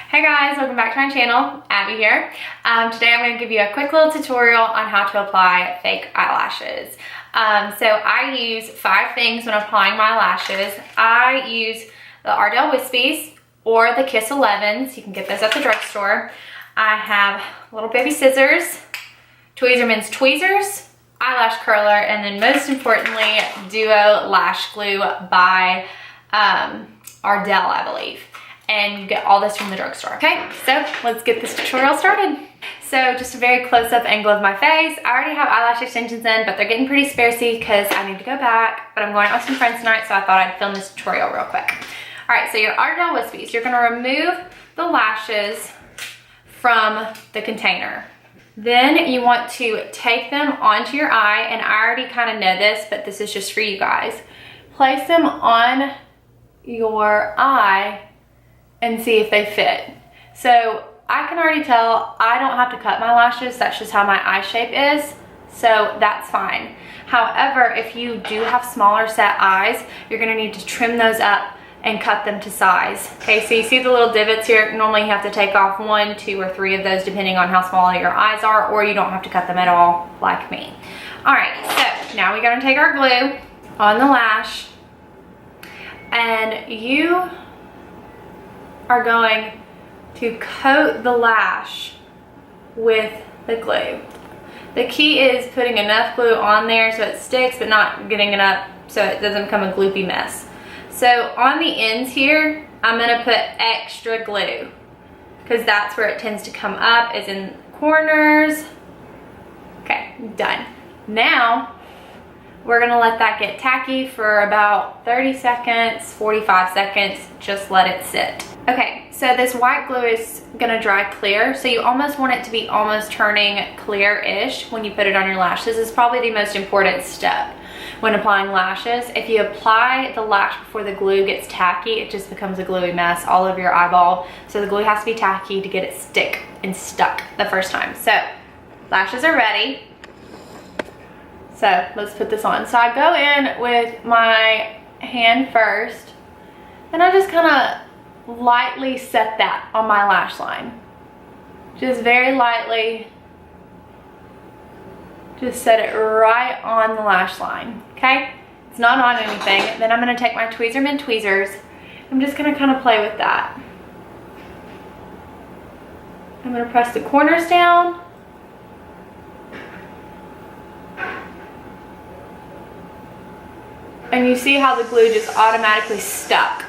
Hey guys, welcome back to my channel. Abby here. Today I'm going to give you a quick little tutorial on how to apply fake eyelashes. So I use 5 things when applying my lashes. I use the Ardell Wispies or the Kiss 11s. You can get those at the drugstore. I have little baby scissors, tweezerman's tweezers, eyelash curler, and then most importantly, Duo lash glue by Ardell, I believe. And you get all this from the drugstore. Okay, so let's get this tutorial started. So just a very close-up angle of my face. I already have eyelash extensions in, but they're getting pretty sparsy because I need to go back. But I'm going out with some friends tonight, so I thought I'd film this tutorial real quick. All right, so your Ardell Wispies, you're gonna remove the lashes from the container. Then you want to take them onto your eye, and I already kind of know this, but this is just for you guys. Place them on your eye and see if they fit. So I can already tell I don't have to cut my lashes. That's just how my eye shape is. So that's fine. However, if you do have smaller set eyes, you're gonna need to trim those up and cut them to size. Okay, so you see the little divots here? Normally you have to take off 1, 2, or 3 of those depending on how small your eyes are, or you don't have to cut them at all like me. All right, so now we're gonna take our glue on the lash, and you are going to coat the lash with the glue. The key is putting enough glue on there so it sticks, but not getting it up so it doesn't become a gloopy mess. So on the ends here, I'm gonna put extra glue because that's where it tends to come up, is in corners. Okay, done. Now, we're gonna let that get tacky for about 30 seconds, 45 seconds, just let it sit. Okay, so this white glue is gonna dry clear, so you almost want it to be almost turning clear-ish when you put it on your lashes. This is probably the most important step when applying lashes. If you apply the lash before the glue gets tacky, it just becomes a gluey mess all over your eyeball. So the glue has to be tacky to get it stick and stuck the first time. So, lashes are ready. So let's put this on. So I go in with my hand first, and I just kind of lightly set that on my lash line. Just very lightly, just set it right on the lash line, okay? It's not on anything. Then I'm gonna take my tweezerman tweezers. I'm just gonna kind of play with that. I'm gonna press the corners down. And you see how the glue just automatically stuck.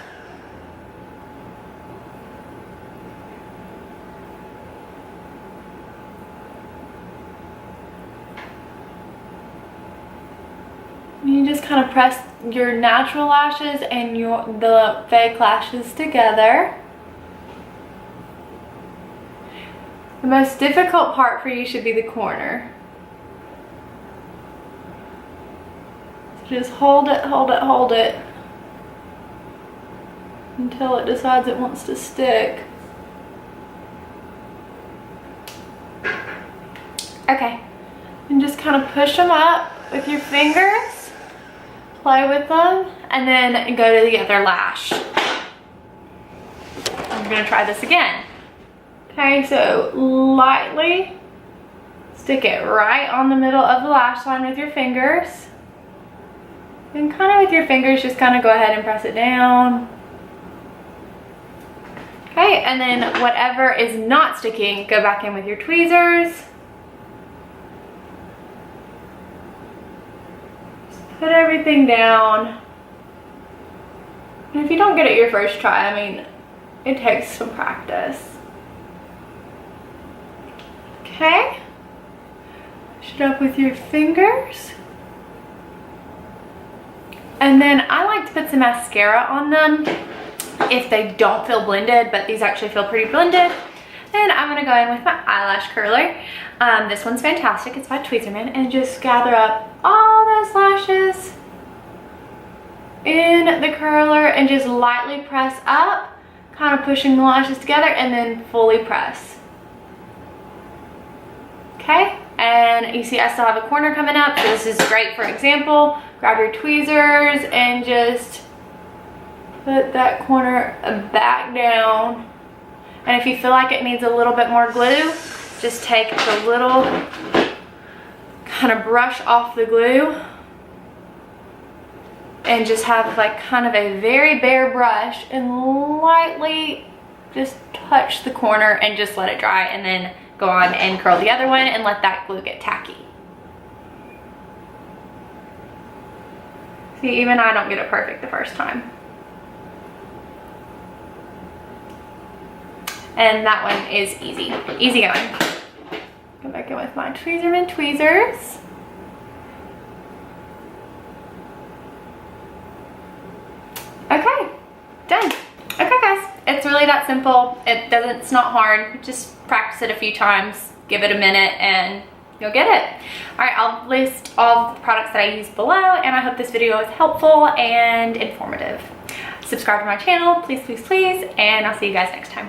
You just kind of press your natural lashes and the fake lashes together. The most difficult part for you should be the corner. Just hold it, hold it, hold it until it decides it wants to stick. Okay, and just kind of push them up with your fingers, play with them, and then go to the other lash. I'm gonna try this again. Okay, so lightly stick it right on the middle of the lash line with your fingers. And kind of with your fingers, just kind of go ahead and press it down. Okay, and then whatever is not sticking, go back in with your tweezers. Just put everything down. And if you don't get it your first try, I mean, it takes some practice. Okay. Push it up with your fingers. And then I like to put some mascara on them. if they don't feel blended, but these actually feel pretty blended. And I'm gonna go in with my eyelash curler. This one's fantastic, it's by Tweezerman, and just gather up all those lashes in the curler and just lightly press up, kind of pushing the lashes together, and then fully press. Okay, and you see I still have a corner coming up, so this is great. For example, grab your tweezers and just put that corner back down. And if you feel like it needs a little bit more glue, just take the little kind of brush off the glue and just have like kind of a very bare brush and lightly just touch the corner and just let it dry, and then go on and curl the other one and let that glue get tacky. See, even I don't get it perfect the first time. And that one is easy, easy going. Go back in with my Tweezerman tweezers. Okay, done. Okay guys, it's really that simple. It's not hard. Just practice it a few times, give it a minute, and you'll get it. All right, I'll list all the products that I use below, and I hope this video is helpful and informative. Subscribe to my channel, please, please, please, and I'll see you guys next time.